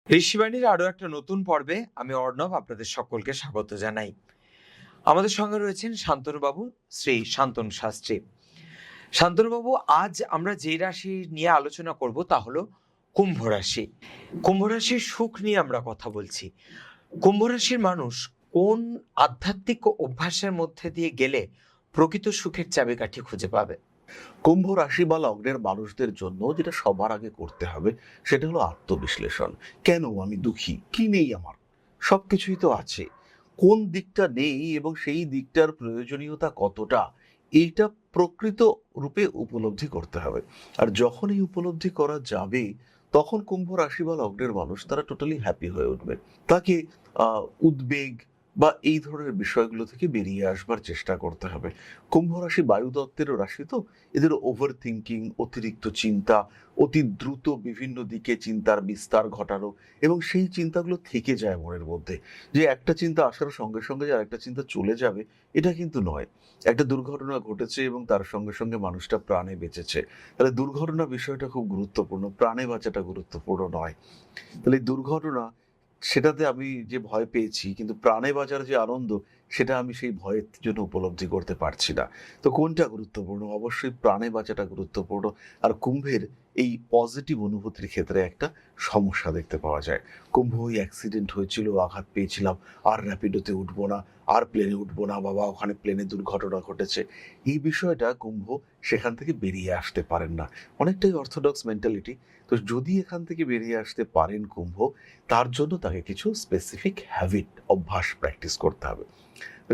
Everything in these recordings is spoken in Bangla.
ঋষিবাণীর আরো একটা নতুন পর্বে আমি অর্ণব আপনাদের সকলকে স্বাগত জানাই। আমাদের সঙ্গে রয়েছেন শান্তনুবাবু, শ্রী শান্তনু শাস্ত্রী। শান্তনুবাবু, আজ আমরা যে রাশি নিয়ে আলোচনা করব তা হলো কুম্ভ রাশি। কুম্ভ রাশির সুখ নিয়ে আমরা কথা বলছি। কুম্ভ রাশির মানুষ কোন আধ্যাত্মিক অভ্যাসের মধ্যে দিয়ে গেলে প্রকৃত সুখের চাবিকাঠি খুঁজে পাবে? কুম্ভ রাশি বা লগ্নের মানুষদের জন্য যেটা সবার আগে করতে হবে সেটা হলো আত্মবিশ্লেষণ। কেন আমি দুঃখী? কি নেই আমার? সবকিছুই তো আছে। কোন দিকটা নেই এবং সেই দিকটার প্রয়োজনীয়তা কতটা, এইটা প্রকৃত রূপে উপলব্ধি করতে হবে। আর যখন এই উপলব্ধি করা যাবে, তখন কুম্ভ রাশি বা লগ্নের মানুষ তারা টোটালি হ্যাপি হয়ে উঠবে। তাকে উদ্বেগ বা এই ধরনের বিষয়গুলো থেকে বেরিয়ে আসবার চেষ্টা করতে হবে। কুম্ভ রাশি বায়ুতত্ত্বের রাশি, তো এদের ওভার থিঙ্কিং, অতিরিক্ত চিন্তা, অতি দ্রুত বিভিন্ন দিকে চিন্তার বিস্তার ঘটানো, এবং সেই চিন্তাগুলো থেকে যায় মনের মধ্যে। যে একটা চিন্তা আসার সঙ্গে সঙ্গে যে আরেকটা চিন্তা চলে যাবে, এটা কিন্তু নয়। একটা দুর্ঘটনা ঘটেছে এবং তার সঙ্গে সঙ্গে মানুষটা প্রাণে বেঁচেছে, তাহলে দুর্ঘটনা বিষয়টা খুব গুরুত্বপূর্ণ, প্রাণে বাঁচাটা গুরুত্বপূর্ণ নয়। তাহলে এই দুর্ঘটনা, সেটাতে আমি যে ভয় পেয়েছি, কিন্তু প্রাণে বাঁচার যে আনন্দ, সেটা আমি সেই ভয়ের জন্য উপলব্ধি করতে পারছি না। তো কোনটা গুরুত্বপূর্ণ? অবশ্যই প্রাণে বাঁচাটা গুরুত্বপূর্ণ। আর কুম্ভের এই পজিটিভ অনুভূতির ক্ষেত্রে একটা সমস্যা দেখতে পাওয়া যায়। কুম্ভ ওই অ্যাক্সিডেন্ট হয়েছিল, আঘাত পেয়েছিলাম, আর র্যাপিডোতে উঠবো না, আর প্লেনে উঠবো না, বাবা ওখানে প্লেনে দুর্ঘটনা ঘটেছে, এই বিষয়টা কুম্ভ সেখান থেকে বেরিয়ে আসতে পারেন না। অনেকটাই অর্থোডক্স মেন্টালিটি। তো যদি এখান থেকে বেরিয়ে আসতে পারেন কুম্ভ, তার জন্য তাকে কিছু স্পেসিফিক হ্যাবিট, অভ্যাস প্র্যাকটিস করতে হবে।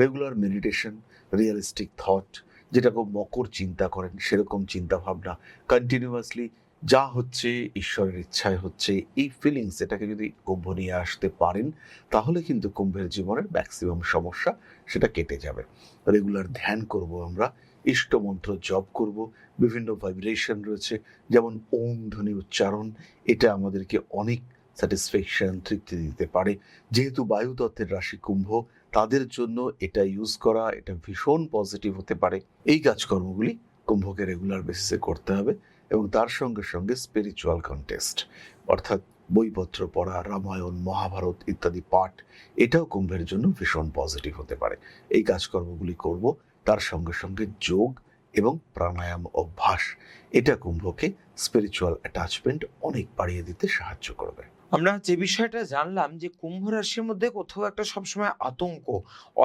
রেগুলার মেডিটেশন, রিয়েলিস্টিক থট, যেটাকে মকর চিন্তা করেন সেরকম চিন্তা ভাবনা, কন্টিনিউয়াসলি যা হচ্ছে ঈশ্বরের ইচ্ছায় হচ্ছে, এই ফিলিংস এটাকে যদি কুম্ভ নিয়ে আসতে পারেন, তাহলে কিন্তু কুম্ভের জীবনের ম্যাক্সিমাম সমস্যা সেটা কেটে যাবে। রেগুলার ধ্যান করব আমরা, ইষ্টমন্ত্র জপ করব, বিভিন্ন ভাইব্রেশন রয়েছে, যেমন ওম ধ্বনি উচ্চারণ, এটা আমাদেরকে অনেক স্যাটিসফ্যাকশন, তৃপ্তি দিতে পারে। যেহেতু বায়ুতত্ত্বের রাশি কুম্ভ, তাদের জন্য এটা ইউজ করা, এটা ভীষণ পজিটিভ হতে পারে। এই কাজকর্মগুলি কুম্ভকে রেগুলার বেসিসে করতে হবে, এবং তার সঙ্গে সঙ্গে স্পিরিচুয়াল কন্টেস্ট, অর্থাৎ বইপত্র পড়া, রামায়ণ, মহাভারত ইত্যাদি পাঠ, এটাও কুম্ভের জন্য ভীষণ পজিটিভ হতে পারে। এই কাজকর্মগুলি করব। তার সঙ্গে সঙ্গে যোগ এবং প্রাণায়াম অভ্যাস, এটা কুম্ভকে স্পিরিচুয়াল অ্যাটাচমেন্ট অনেক বাড়িয়ে দিতে সাহায্য করবে। আমরা যে বিষয়টা জানলাম যে কুম্ভ রাশির মধ্যে কোথাও একটা সবসময় আতঙ্ক,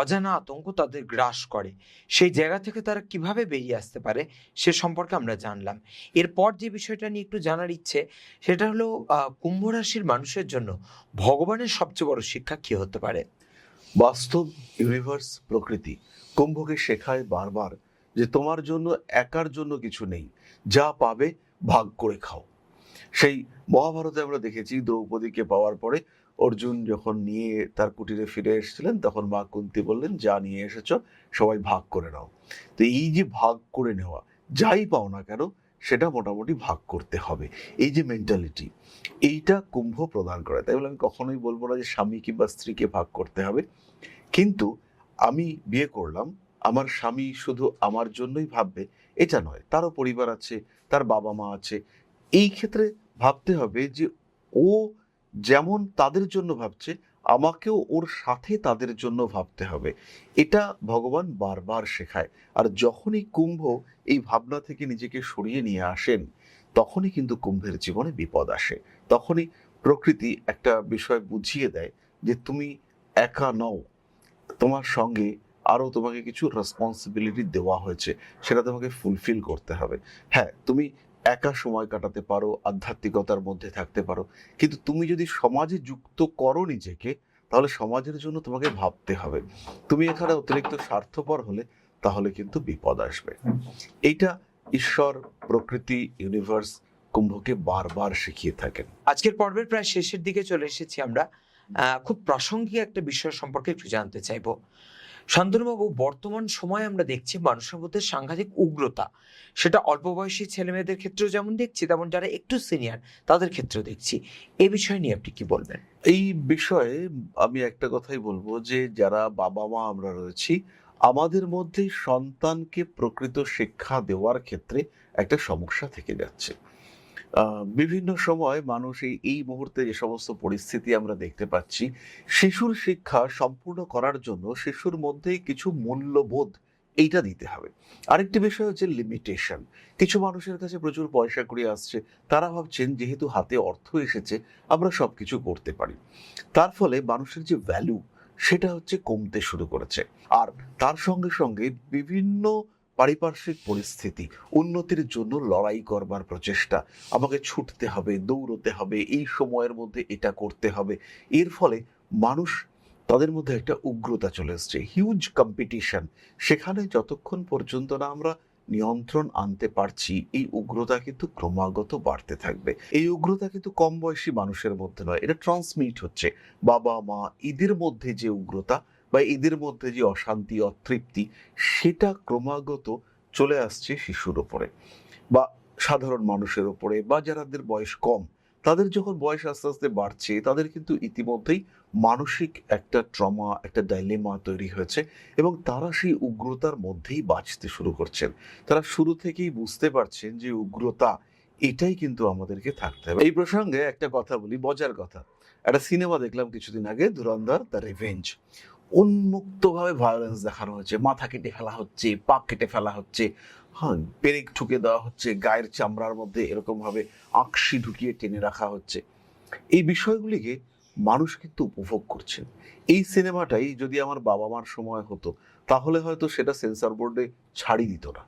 অজানা আতঙ্ক তাদের গ্রাস করে, সেই জায়গা থেকে তারা কিভাবে বেরিয়ে আসতে পারে সে সম্পর্কে আমরা জানলাম। এরপর যে বিষয়টা নিয়ে একটু জানার ইচ্ছে, সেটা হলো কুম্ভ রাশির মানুষের জন্য ভগবানের সবচেয়ে বড় শিক্ষা কি হতে পারে? বাস্তব, ইউনিভার্স, প্রকৃতি কুম্ভকে শেখায় বারবার যে তোমার জন্য একার জন্য কিছু নেই, যা পাবে ভাগ করে খাও। সেই মহাভারতে আমরা দেখেছি, দ্রৌপদীকে পাওয়ার পরে অর্জুন যখন নিয়ে তার কুটিরে ফিরে এসেছিলেন, তখন মা কুন্তি বললেন, যা নিয়ে এসেছো সবাই ভাগ করে নাও। তো এই যে ভাগ করে নেওয়া, যাই পাও না কেন সেটা মোটামুটি ভাগ করতে হবে, এই যে মেন্টালিটি, এইটা কুম্ভ প্রদান করে। তাই বলে আমি কখনোই বলবো না যে স্বামী কিংবা স্ত্রীকে ভাগ করতে হবে, কিন্তু আমি বিয়ে করলাম, আমার স্বামী শুধু আমার জন্যই ভাববে এটা নয়, তারও পরিবার আছে, তার বাবা মা আছে। এই ক্ষেত্রে ভাবতে হবে যে ও যেমন তাদের জন্য ভাবছে, আমাকেও ওর সাথে তাদের জন্য ভাবতে হবে। এটা ভগবান বারবার শেখায়। আর যখনই কুম্ভ এই ভাবনা থেকে নিজেকে সরিয়ে নিয়ে আসেন, তখনই কিন্তু কুম্ভের জীবনে বিপদ আসে। তখনই প্রকৃতি একটা বিষয় বুঝিয়ে দেয় যে তুমি একা নও, তোমার সঙ্গে আরো তোমাকে কিছু রেসপন্সিবিলিটি দেওয়া হয়েছে, সেটা তোমাকে ফুলফিল করতে হবে। হ্যাঁ, তুমি একা সময় কাটাতে পারো, আধ্যাত্মিকতার মধ্যে থাকতে পারো, কিন্তু তুমি যদি সমাজে যুক্ত করো নিজেকে, তাহলে সমাজের জন্য তোমাকে ভাবতে হবে। তুমি এখানে অতিরিক্ত স্বার্থপর হলে তাহলে কিন্তু বিপদ আসবে। এইটা ঈশ্বর, প্রকৃতি, ইউনিভার্স কুম্ভকে বারবার শিখিয়ে থাকেন। আজকের পর্বের প্রায় শেষের দিকে চলে এসেছি আমরা। খুব প্রাসঙ্গিক একটা বিষয় সম্পর্কে একটু জানতে চাইবো। শান্তনুবাবু, বর্তমান সময়ে আমরা দেখছি মানুষের মধ্যে সাংঘাতিক উগ্রতা। সেটা অল্প বয়সী ছেলেমেয়েদের ক্ষেত্রেও যেমন দেখছি, তেমন যারা একটু সিনিয়র তাদের ক্ষেত্রেও দেখছি। এ বিষয় নিয়ে আপনি কি বলবেন? এই বিষয়ে আমি একটা কথাই বলবো যে যারা বাবা মা আমরা রয়েছি, আমাদের মধ্যে সন্তানকে প্রকৃত শিক্ষা দেওয়ার ক্ষেত্রে একটা সমস্যা থেকে যাচ্ছে। বিভিন্ন সময় মানুষ এই মুহূর্তে যে সমস্ত পরিস্থিতি আমরা দেখতে পাচ্ছি, শিশুর শিক্ষা সম্পূর্ণ করার জন্য শিশুর মধ্যেই কিছু মূল্যবোধ এইটা দিতে হবে। আরেকটি বিষয় হচ্ছে লিমিটেশন। কিছু মানুষের কাছে প্রচুর পয়সা কড়ি আসছে, তারা ভাবছেন যেহেতু হাতে অর্থ এসেছে আমরা সবকিছু করতে পারি। তার ফলে মানুষের যে ভ্যালু সেটা হচ্ছে কমতে শুরু করেছে। আর তার সঙ্গে সঙ্গে বিভিন্ন পারিপার্শ্বিক পরিস্থিতি, উন্নতির জন্য লড়াই করবার প্রচেষ্টা, আমাকে ছুটতে হবে, দৌড়তে হবে, এই সময়ের মধ্যে এটা করতে হবে। এর ফলে মানুষ, তাদের মধ্যে একটা উগ্রতা চলে এসছে, হিউজ কম্পিটিশন। সেখানে যতক্ষণ পর্যন্ত না আমরা নিয়ন্ত্রণ আনতে পারছি, এই উগ্রতা কিন্তু ক্রমাগত বাড়তে থাকবে। এই উগ্রতা কিন্তু কম বয়সী মানুষের মধ্যে নয়, এটা ট্রান্সমিট হচ্ছে বাবা মা, এদের মধ্যে যে উগ্রতা বা এদের মধ্যে যে অশান্তি, অতৃপ্তি, সেটা ক্রমাগত চলে আসছে শিশুর ওপরে বা সাধারণ মানুষের ওপরে, বা যাদের বয়স কম, তাদের যখন বয়স আস্তে আস্তে বাড়ছে, তাদের কিন্তু ইতিমধ্যেই মানসিক একটা ট্রমা, একটা ডাইলেমা তৈরি হয়েছে এবং তারা সেই উগ্রতার মধ্যেই বাঁচতে শুরু করছেন। তারা শুরু থেকেই বুঝতে পারছেন যে উগ্রতা, এটাই কিন্তু আমাদেরকে থাকতে হবে। এই প্রসঙ্গে একটা কথা বলি, মজার কথা। একটা সিনেমা দেখলাম কিছুদিন আগে, ধুরন্ধর দ্য রিভেঞ্জ। উন্মুক্তভাবে ভায়োলেন্স দেখানো হচ্ছে, মাথা কেটে ফেলা হচ্ছে, পা কেটে ফেলা হচ্ছে, হ্যাঁ, পেরেক ঠুকে দেওয়া হচ্ছে, গায়ের চামড়ার মধ্যে এরকম ভাবে আঁকশি ঢুকিয়ে টেনে রাখা হচ্ছে। এই বিষয়গুলিকে মানুষ কিন্তু উপভোগ করছেন। এই সিনেমাটাই যদি আমার বাবা মার সময় হতো, তাহলে হয়তো সেটা সেন্সর বোর্ডে ছাড়ি দিত না,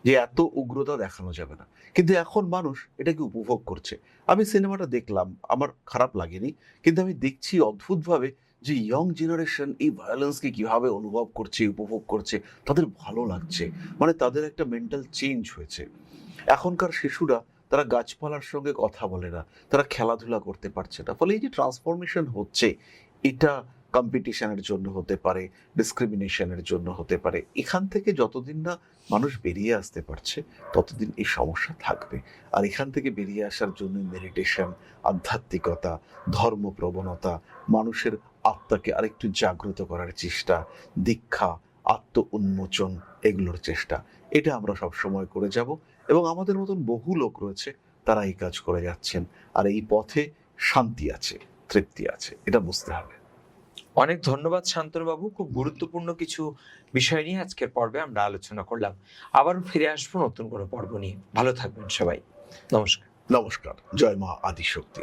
যে এত উগ্রতা দেখানো যাবে না। কিন্তু এখন মানুষ এটাকে উপভোগ করছে। আমি সিনেমাটা দেখলাম, আমার খারাপ লাগেনি, কিন্তু আমি দেখছি অদ্ভুতভাবে যে ইয়ং জেনারেশন এই ভায়োলেন্সকে কিভাবে অনুভব করছে, উপভোগ করছে, তাদের ভালো লাগছে। মানে তাদের একটা মেন্টাল চেঞ্জ হয়েছে। এখনকার শিশুরা, তারা গাছপালার সঙ্গে কথা বলে না, তারা খেলাধুলা করতে পারছে না। ফলে এই যে ট্রান্সফরমেশন হচ্ছে, এটা কম্পিটিশনের জন্য হতে পারে, ডিসক্রিমিনেশনের জন্য হতে পারে। এখান থেকে যতদিন না মানুষ বেরিয়ে আসতে পারছে, ততদিন এই সমস্যা থাকবে। আর এখান থেকে বেরিয়ে আসার জন্য মেডিটেশন, আধ্যাত্মিকতা, ধর্ম প্রবণতা, মানুষের আত্মাকে আরেকটু জাগ্রত করার চেষ্টা, দীক্ষা, আত্ম উন্মোচন, এগুলোর চেষ্টা, এটা আমরা সবসময় করে যাব। এবং আমাদের মতন বহু লোক রয়েছে, তারা এই কাজ করে যাচ্ছেন। আর এই পথে শান্তি আছে, তৃপ্তি আছে, এটা বুঝতে হবে। অনেক ধন্যবাদ শান্তনুবাবু, খুব গুরুত্বপূর্ণ কিছু বিষয় নিয়ে আজকের পর্বে আমরা আলোচনা করলাম। আবারও ফিরে আসবো নতুন কোনো পর্ব নিয়ে। ভালো থাকবেন সবাই। নমস্কার। নমস্কার। জয় মা আদিশক্তি।